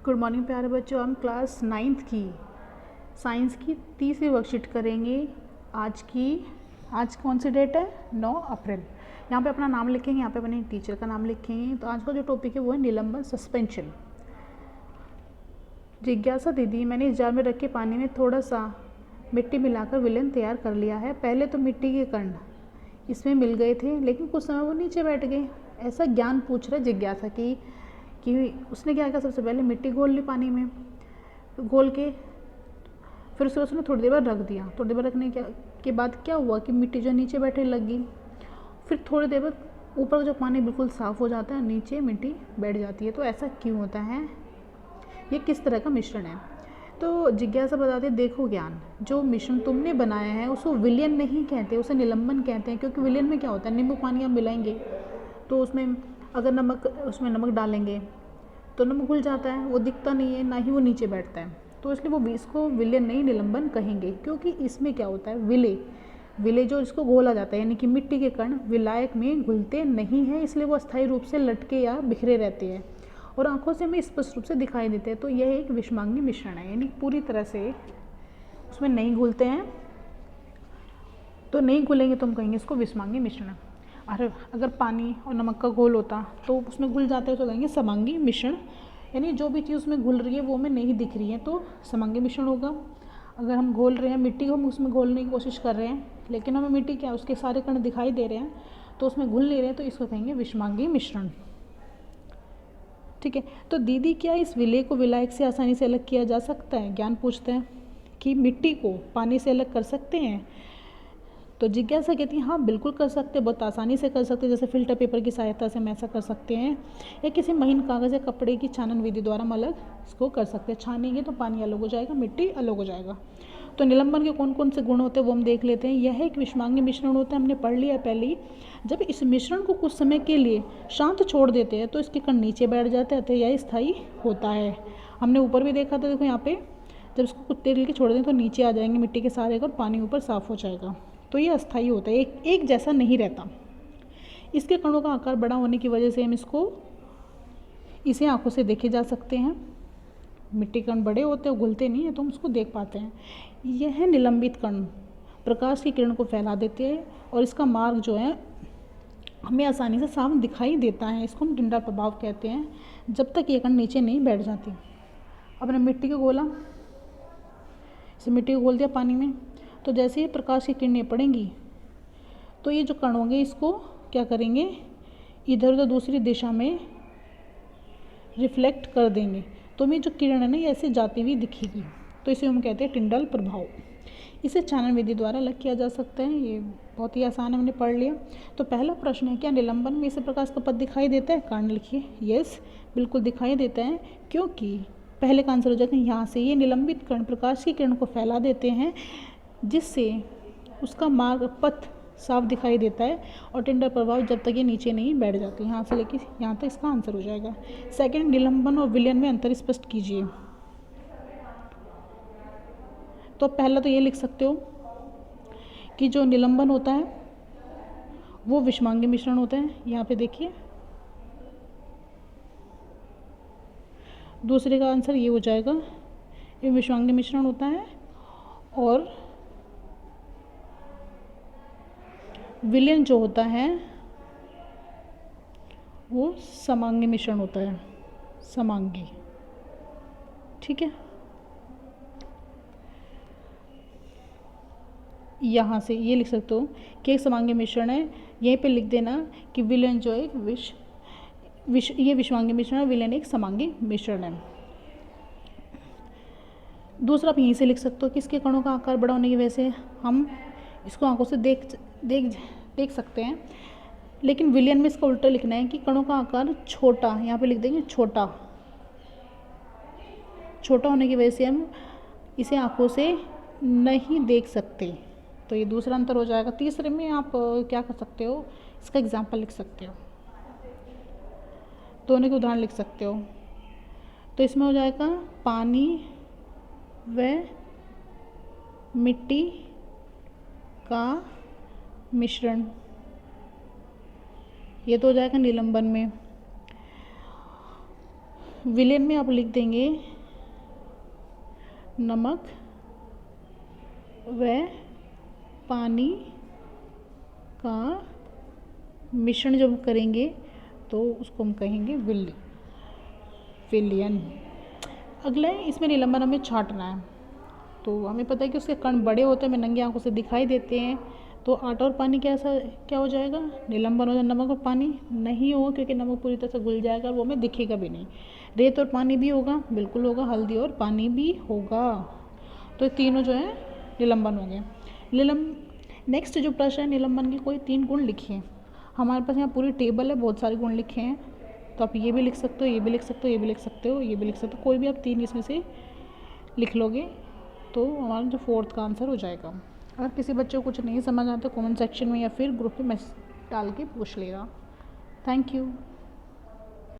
Good morning प्यारे बच्चों। हम क्लास 9th की साइंस की तीसरी वर्कशीट करेंगे। आज कौन सी डेट है? 9 अप्रैल। यहाँ पे अपना नाम लिखेंगे, यहाँ पे अपने टीचर का नाम लिखेंगे। तो आज का जो टॉपिक है वो है निलंबन सस्पेंशन। जिज्ञासा दीदी, मैंने इस जार में रखे पानी में थोड़ा सा मिट्टी मिलाकर विलयन तैयार कर लिया है। पहले तो मिट्टी के कण इसमें मिल गए थे, लेकिन कुछ समय वो नीचे बैठ गए। ऐसा ज्ञान पूछ रहे जिज्ञासा कि उसने क्या किया, सबसे पहले मिट्टी घोल ली पानी में, तो घोल के फिर उसने थोड़ी देर बाद रख दिया। थोड़ी देर बाद रखने के बाद क्या हुआ कि मिट्टी जो नीचे बैठने लगी। फिर थोड़ी देर बाद ऊपर का जो पानी बिल्कुल साफ़ हो जाता है, नीचे मिट्टी बैठ जाती है। तो ऐसा क्यों होता है? ये किस तरह का मिश्रण है? तो जिज्ञासा बताते, देखो ज्ञान, जो मिश्रण तुमने बनाया है उसको विलयन नहीं कहते, उसे निलंबन कहते हैं। क्योंकि विलयन में क्या होता है, नींबू पानी हम मिलाएंगे तो उसमें अगर नमक डालेंगे तो नमक घुल जाता है, वो दिखता नहीं है, ना ही वो नीचे बैठता है। तो इसलिए वो इसको विलयन नहीं निलंबन कहेंगे। क्योंकि इसमें क्या होता है, विले जो इसको घोला जाता है, यानी कि मिट्टी के कण विलायक में घुलते नहीं हैं, इसलिए वो अस्थायी रूप से लटके या बिखरे रहते हैं और आंखों से हमें स्पष्ट रूप से दिखाई देते हैं। तो यह एक विषमांगी मिश्रण है, यानी पूरी तरह से उसमें नहीं घुलते हैं। तो नहीं घुलेंगे तो हम कहेंगे इसको विषमांगी मिश्रण है। अगर पानी और नमक का घोल होता तो उसमें घुल जाते हैं तो कहेंगे समांगी मिश्रण, यानी जो भी चीज़ उसमें घुल रही है वो हमें नहीं दिख रही है तो समांगी मिश्रण होगा। अगर हम घोल रहे हैं मिट्टी को, हम उसमें घोलने की कोशिश कर रहे हैं, लेकिन हमें मिट्टी क्या उसके सारे कण दिखाई दे रहे हैं तो उसमें घुल नहीं रहे हैं, तो इसको कहेंगे विषमांगी मिश्रण। ठीक है। तो दीदी, क्या इस विलय को विलायक से आसानी से अलग किया जा सकता है? ज्ञान पूछते हैं कि मिट्टी को पानी से अलग कर सकते हैं? तो जिज्ञासा कहती है हाँ बिल्कुल कर सकते हैं, बहुत आसानी से कर सकते हैं। जैसे फिल्टर पेपर की सहायता से हम ऐसा कर सकते हैं, या किसी महीन कागज़ या कपड़े की छानन विधि द्वारा हम अलग इसको कर सकते हैं। छानेंगे तो पानी अलग हो जाएगा, मिट्टी अलग हो जाएगा। तो निलंबन के कौन कौन से गुण होते हैं वो हम देख लेते हैं। यह एक विषमांगी मिश्रण होता है, हमने पढ़ लिया पहले ही। जब इस मिश्रण को कुछ समय के लिए शांत छोड़ देते हैं तो इसके कण नीचे बैठ जाते हैं, तो यह स्थायी होता है। हमने ऊपर भी देखा था, देखो यहाँ पे जब इसको कुछ देर के लिए छोड़ दें तो नीचे आ जाएंगे मिट्टी के सारे कण, पानी ऊपर साफ हो जाएगा। तो ये अस्थायी होता है, एक जैसा नहीं रहता। इसके कणों का आकार बड़ा होने की वजह से हम इसे आंखों से देखे जा सकते हैं। मिट्टी कण बड़े होते हैं, घुलते नहीं हैं, तो हम उसको देख पाते हैं। यह निलंबित कण प्रकाश की किरण को फैला देते हैं और इसका मार्ग जो है हमें आसानी से साफ दिखाई देता है। इसको हम टिंडा प्रभाव कहते हैं, जब तक ये कण नीचे नहीं बैठ जाती। अब हमने मिट्टी को घोला, इसे मिट्टी को घोल दिया पानी में, तो जैसे ही प्रकाश की किरणें पड़ेंगी तो ये जो कण होंगे इसको क्या करेंगे, इधर उधर दूसरी दिशा में रिफ्लेक्ट कर देंगे। तो हमें जो किरण है ना ये ऐसे जाती हुई दिखेगी, तो इसे हम कहते हैं टिंडल प्रभाव। इसे छानन विधि द्वारा अलग किया जा सकता है। ये बहुत ही आसान है, हमने पढ़ लिया। तो पहला प्रश्न है, क्या निलंबन में इसे प्रकाश का पथ दिखाई देता है? कारण लिखिए, यस बिल्कुल दिखाई देता है। क्योंकि पहले का आंसर हो जाएगा यहाँ से, ये निलंबित कण प्रकाश की किरण को फैला देते हैं जिससे उसका मार्ग पथ साफ दिखाई देता है और टिंडल प्रभाव जब तक ये नीचे नहीं बैठ जाती। यहाँ से लेके यहाँ तक इसका आंसर हो जाएगा। सेकंड, निलंबन और विलयन में अंतर स्पष्ट कीजिए। तो पहला तो ये लिख सकते हो कि जो निलंबन होता है वो विषमांगी मिश्रण होता है, यहाँ पे देखिए। दूसरे का आंसर ये हो जाएगा, ये विषमांगी मिश्रण होता है। और विलयन जो होता है वो समांगी मिश्रण होता है, समांगी। ठीक है, यहाँ से ये लिख सकते हो कि एक समांगी मिश्रण है। यहीं पे लिख देना कि विलयन जो एक ये विषमांगी मिश्रण है, विलयन एक समांगी मिश्रण है। दूसरा आप यहीं से लिख सकते हो कि इसके कणों का आकार बड़ा होने की वजह से हम इसको आंखों से देख सकते हैं, लेकिन विलयन में इसका उल्टा लिखना है कि कणों का आकार छोटा, यहाँ पे लिख देंगे छोटा होने की वजह से हम इसे आंखों से नहीं देख सकते। तो ये दूसरा अंतर हो जाएगा। तीसरे में आप क्या कर सकते हो, इसका एग्जाम्पल लिख सकते हो, दोनों के उदाहरण लिख सकते हो। तो इसमें हो जाएगा पानी व मिट्टी का मिश्रण, ये तो हो जाएगा निलंबन में। विलेन में आप लिख देंगे नमक व पानी का मिश्रण जब करेंगे तो उसको हम कहेंगे विलयन। अगला है, इसमें निलंबन हमें छांटना है। तो हमें पता है कि उसके कण बड़े होते हैं, हमें नंगी आंखों से दिखाई देते हैं। तो आटा और पानी क्या हो जाएगा, निलंबन हो जाएगा। नमक और पानी नहीं होगा क्योंकि नमक पूरी तरह से घुल जाएगा और वो हमें दिखेगा भी नहीं। रेत और पानी भी होगा, बिल्कुल होगा। हल्दी और पानी भी होगा। तो तीनों जो है निलंबन हो गए। नेक्स्ट जो प्रश्न है, निलंबन के कोई 3 गुण लिखिए। हमारे पास यहाँ पूरी टेबल है, बहुत सारे गुण लिखे हैं। तो आप ये भी लिख सकते हो, ये भी लिख सकते हो, ये भी लिख सकते हो, ये भी लिख सकते हो। कोई भी आप 3 इसमें से लिख लोगे तो हमारा जो 4th का आंसर हो जाएगा। अगर किसी बच्चे को कुछ नहीं समझ आता, कमेंट सेक्शन में या फिर ग्रुप में मैसेज डाल के पूछ लेगा। Thank you.